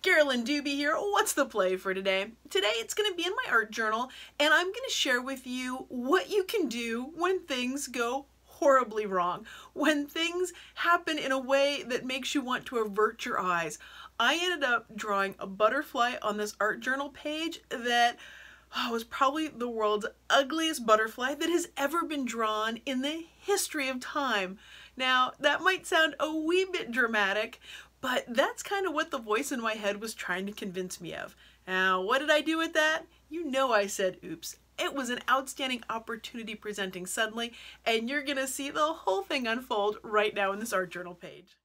Carolyn Doobie here. What's the play for today? Today it's going to be in my art journal, and I'm going to share with you what you can do when things go horribly wrong, when things happen in a way that makes you want to avert your eyes. I ended up drawing a butterfly on this art journal page that was probably the world's ugliest butterfly that has ever been drawn in the history of time. Now, that might sound a wee bit dramatic, but that's kind of what the voice in my head was trying to convince me of. Now, what did I do with that? You know I said oops. It was an outstanding opportunity presenting suddenly, and you're going to see the whole thing unfold right now in this art journal page.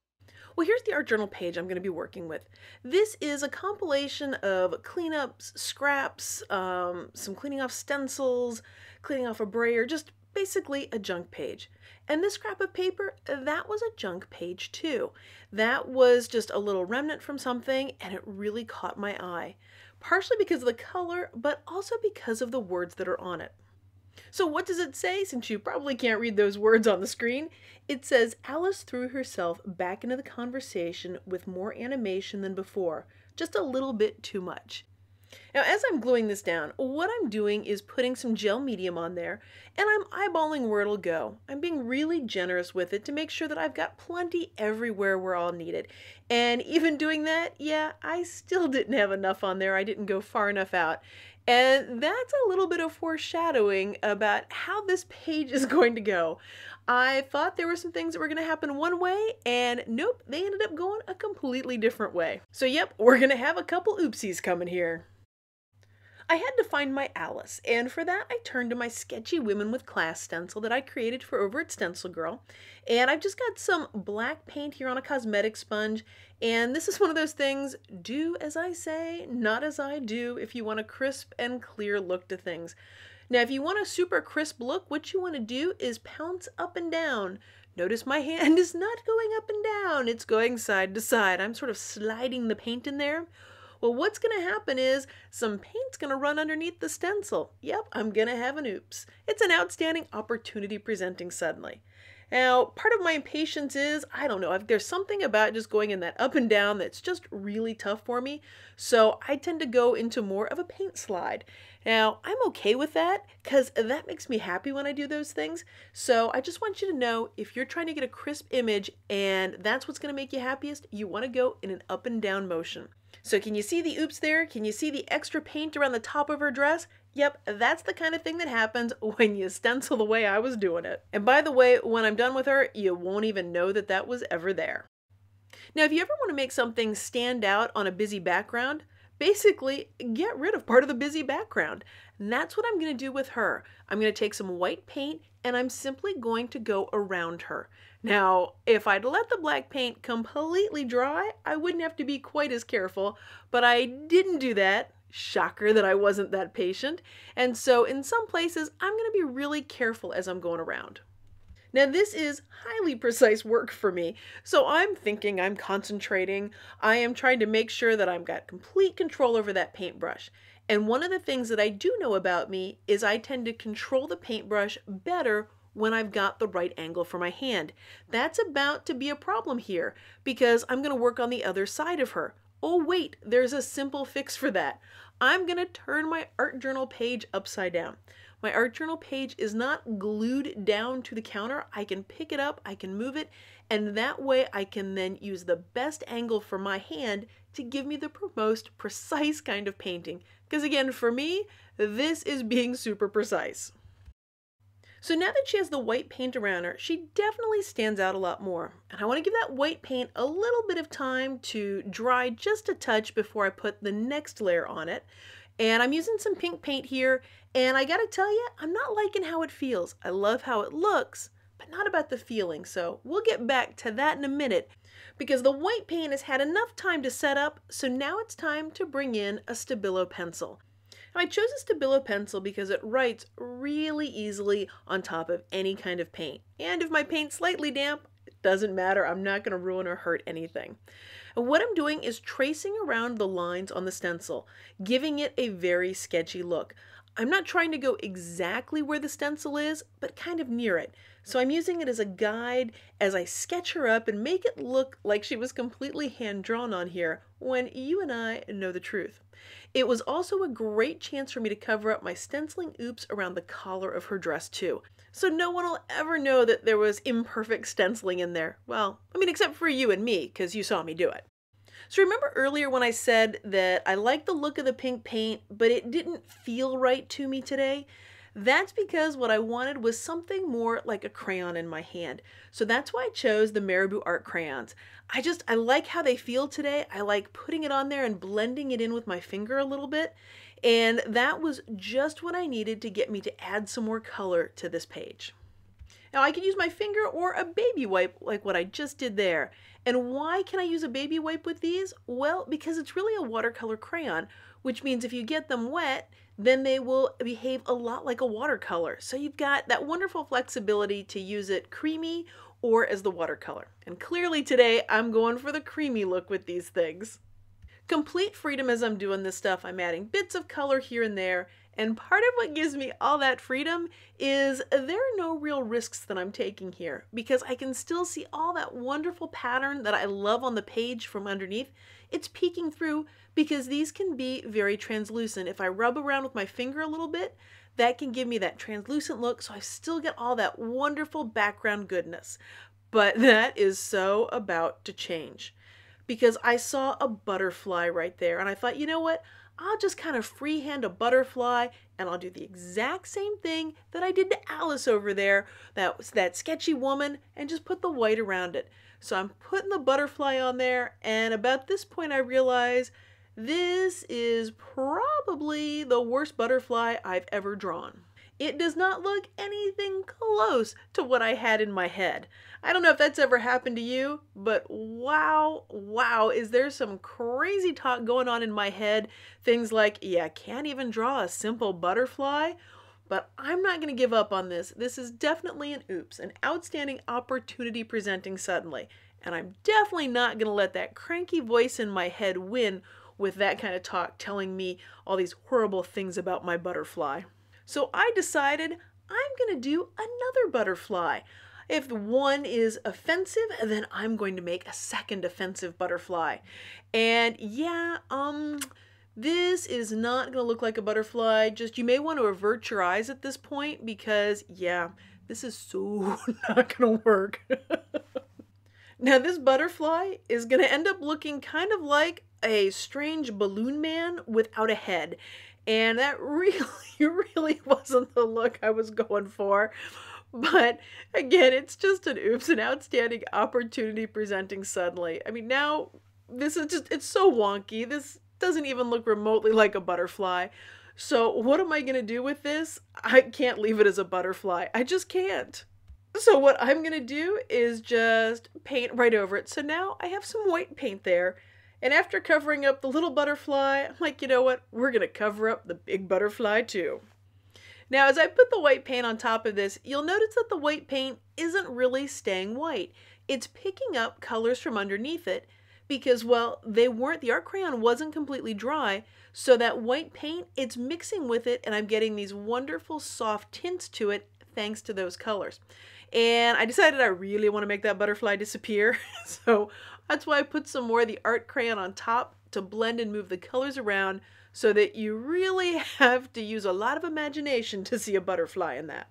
Well, here's the art journal page I'm going to be working with. This is a compilation of cleanups, scraps, some cleaning off stencils, cleaning off a brayer, just basically a junk page. And this scrap of paper, that was a junk page too. That was just a little remnant from something, and it really caught my eye. Partially because of the color, but also because of the words that are on it. So what does it say, since you probably can't read those words on the screen? It says, Alice threw herself back into the conversation with more animation than before, just a little bit too much. Now, as I'm gluing this down, what I'm doing is putting some gel medium on there, and I'm eyeballing where it'll go. I'm being really generous with it to make sure that I've got plenty everywhere where I'll need it. And even doing that, yeah, I still didn't have enough on there. I didn't go far enough out. And that's a little bit of foreshadowing about how this page is going to go. I thought there were some things that were going to happen one way, and nope, they ended up going a completely different way. So yep, we're going to have a couple oopsies coming here. I had to find my Alice, and for that I turned to my Sketchy Women with Class stencil that I created for over at StencilGirl. And I've just got some black paint here on a cosmetic sponge, and this is one of those things, do as I say, not as I do, if you want a crisp and clear look to things. Now, if you want a super crisp look, what you want to do is pounce up and down. Notice my hand is not going up and down, it's going side to side. I'm sort of sliding the paint in there. Well, what's going to happen is some paint's going to run underneath the stencil. Yep, I'm going to have an oops. It's an outstanding opportunity presenting suddenly. Now, part of my impatience is, I don't know, there's something about just going in that up and down that's just really tough for me. So I tend to go into more of a paint slide. Now, I'm okay with that because that makes me happy when I do those things. So I just want you to know, if you're trying to get a crisp image and that's what's going to make you happiest, you want to go in an up and down motion. So can you see the oops there? Can you see the extra paint around the top of her dress? Yep, that's the kind of thing that happens when you stencil the way I was doing it. And by the way, when I'm done with her, you won't even know that that was ever there. Now, if you ever want to make something stand out on a busy background, basically get rid of part of the busy background. And that's what I'm going to do with her. I'm going to take some white paint and I'm simply going to go around her. Now, if I'd let the black paint completely dry, I wouldn't have to be quite as careful, but I didn't do that. Shocker that I wasn't that patient. And so in some places, I'm going to be really careful as I'm going around. Now, this is highly precise work for me, so I'm thinking, I'm concentrating. I am trying to make sure that I've got complete control over that paintbrush. And one of the things that I do know about me is I tend to control the paintbrush better when I've got the right angle for my hand. That's about to be a problem here because I'm going to work on the other side of her. Oh wait, there's a simple fix for that. I'm going to turn my art journal page upside down. My art journal page is not glued down to the counter. I can pick it up, I can move it, and that way I can then use the best angle for my hand to give me the most precise kind of painting. Because again, for me, this is being super precise. So now that she has the white paint around her, she definitely stands out a lot more. And I want to give that white paint a little bit of time to dry just a touch before I put the next layer on it. And I'm using some pink paint here, and I gotta tell you, I'm not liking how it feels. I love how it looks, but not about the feeling. So we'll get back to that in a minute, because the white paint has had enough time to set up, so now it's time to bring in a Stabilo pencil. Now, I chose a Stabilo pencil because it writes really easily on top of any kind of paint. And if my paint's slightly damp, it doesn't matter. I'm not going to ruin or hurt anything. And what I'm doing is tracing around the lines on the stencil, giving it a very sketchy look. I'm not trying to go exactly where the stencil is, but kind of near it. So I'm using it as a guide as I sketch her up and make it look like she was completely hand-drawn on here, when you and I know the truth. It was also a great chance for me to cover up my stenciling oops around the collar of her dress too. So no one will ever know that there was imperfect stenciling in there. Well, I mean, except for you and me, because you saw me do it. So remember earlier when I said that I liked the look of the pink paint, but it didn't feel right to me today? That's because what I wanted was something more like a crayon in my hand. So that's why I chose the Marabou Art crayons. I like how they feel today. I like putting it on there and blending it in with my finger a little bit. And that was just what I needed to get me to add some more color to this page. Now I can use my finger or a baby wipe like what I just did there. And why can I use a baby wipe with these? Well, because it's really a watercolor crayon, which means if you get them wet, then they will behave a lot like a watercolor. So you've got that wonderful flexibility to use it creamy or as the watercolor. And clearly today I'm going for the creamy look with these things. Complete freedom as I'm doing this stuff. I'm adding bits of color here and there. And part of what gives me all that freedom is there are no real risks that I'm taking here, because I can still see all that wonderful pattern that I love on the page from underneath. It's peeking through because these can be very translucent. If I rub around with my finger a little bit, that can give me that translucent look, so I still get all that wonderful background goodness. But that is so about to change, because I saw a butterfly right there and I thought, you know what? I'll just kind of freehand a butterfly and I'll do the exact same thing that I did to Alice over there, that sketchy woman, and just put the white around it. So I'm putting the butterfly on there, and about this point I realize this is probably the worst butterfly I've ever drawn. It does not look anything close to what I had in my head. I don't know if that's ever happened to you, but wow, is there some crazy talk going on in my head. Things like, yeah, I can't even draw a simple butterfly. But I'm not going to give up on this. This is definitely an oops, an outstanding opportunity presenting suddenly. And I'm definitely not going to let that cranky voice in my head win with that kind of talk telling me all these horrible things about my butterfly. So I decided I'm going to do another butterfly. If one is offensive, then I'm going to make a second offensive butterfly. And yeah, this is not going to look like a butterfly. Just, you may want to avert your eyes at this point because, yeah, this is so not going to work. Now, this butterfly is going to end up looking kind of like a strange balloon man without a head. And that really wasn't the look I was going for. But again, it's just an oops, an outstanding opportunity presenting suddenly. I mean, now this is just, it's so wonky. This doesn't even look remotely like a butterfly. So what am I going to do with this? I can't leave it as a butterfly. I just can't. So what I'm going to do is just paint right over it. So now I have some white paint there. And after covering up the little butterfly, I'm like, you know what? We're going to cover up the big butterfly too. Now, as I put the white paint on top of this, you'll notice that the white paint isn't really staying white. It's picking up colors from underneath it because, well, the art crayon wasn't completely dry, so that white paint, it's mixing with it, and I'm getting these wonderful soft tints to it thanks to those colors. And I decided I really want to make that butterfly disappear, so that's why I put some more of the art crayon on top to blend and move the colors around so that you really have to use a lot of imagination to see a butterfly in that.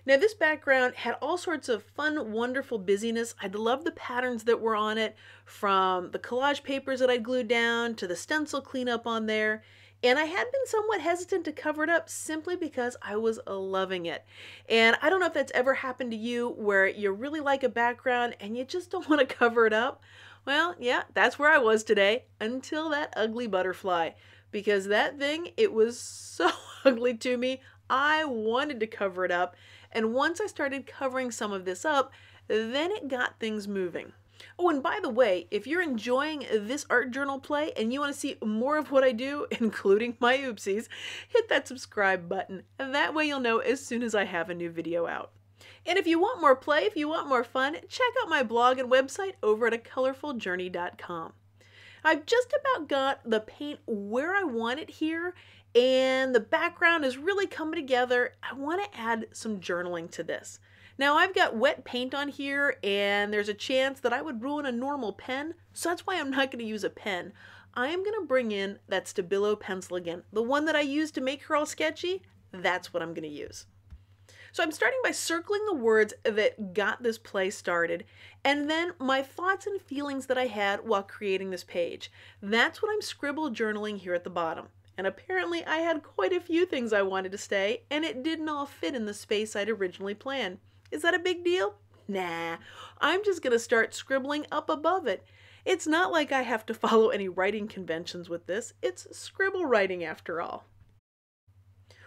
Now this background had all sorts of fun, wonderful busyness. I love the patterns that were on it, from the collage papers that I glued down to the stencil cleanup on there. And I had been somewhat hesitant to cover it up simply because I was loving it. And I don't know if that's ever happened to you where you really like a background and you just don't want to cover it up. Well, yeah, that's where I was today until that ugly butterfly. Because that thing, it was so ugly to me. I wanted to cover it up. And once I started covering some of this up, then it got things moving. Oh, and by the way, if you're enjoying this art journal play and you want to see more of what I do, including my oopsies, hit that subscribe button. And that way you'll know as soon as I have a new video out. And if you want more play, if you want more fun, check out my blog and website over at acolorfuljourney.com. I've just about got the paint where I want it here, and the background is really coming together. I want to add some journaling to this. Now I've got wet paint on here, and there's a chance that I would ruin a normal pen, so that's why I'm not going to use a pen. I am going to bring in that Stabilo pencil again. The one that I used to make her all sketchy, that's what I'm going to use. So I'm starting by circling the words that got this play started, and then my thoughts and feelings that I had while creating this page. That's what I'm scribble journaling here at the bottom. And apparently I had quite a few things I wanted to say, and it didn't all fit in the space I'd originally planned. Is that a big deal? Nah, I'm just going to start scribbling up above it. It's not like I have to follow any writing conventions with this. It's scribble writing after all.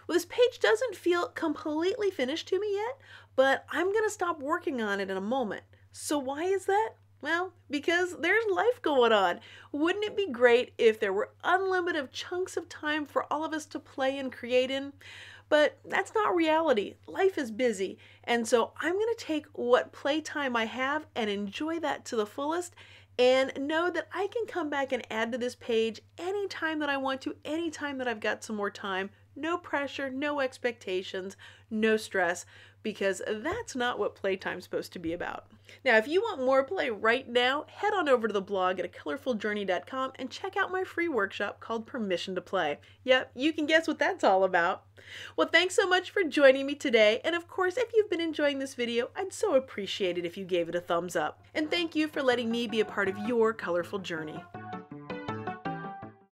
Well, this page doesn't feel completely finished to me yet, but I'm going to stop working on it in a moment. So why is that? Well, because there's life going on. Wouldn't it be great if there were unlimited chunks of time for all of us to play and create in? But that's not reality. Life is busy, and so I'm going to take what playtime I have and enjoy that to the fullest, and know that I can come back and add to this page anytime that I want to, anytime that I've got some more time. No pressure, no expectations, no stress, because that's not what playtime's supposed to be about. Now, if you want more play right now, head on over to the blog at acolorfuljourney.com and check out my free workshop called Permission to Play. Yep, you can guess what that's all about. Well, thanks so much for joining me today, and of course, if you've been enjoying this video, I'd so appreciate it if you gave it a thumbs up. And thank you for letting me be a part of your colorful journey.